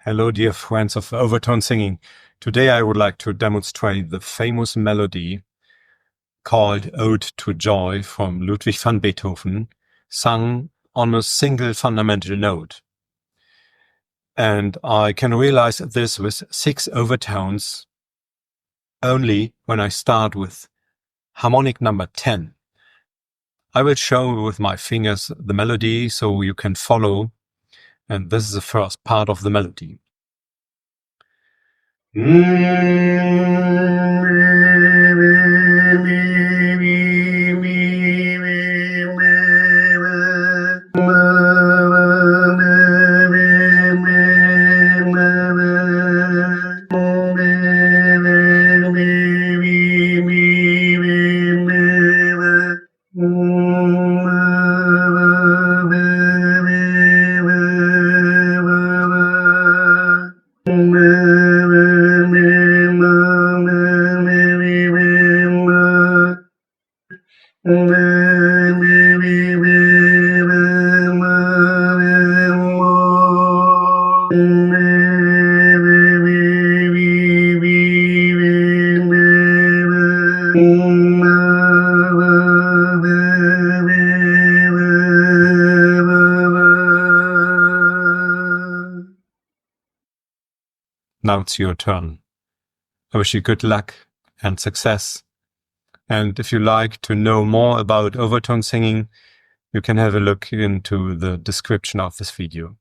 Hello, dear friends of overtone singing. Today I would like to demonstrate the famous melody called Ode to Joy from Ludwig van Beethoven, sung on a single fundamental note. And I can realize this with 6 overtones only when I start with harmonic number 10. I will show with my fingers the melody so you can follow, and this is the first part of the melody. Now it's your turn. I wish you good luck and success. And if you like to know more about overtone singing, you can have a look into the description of this video.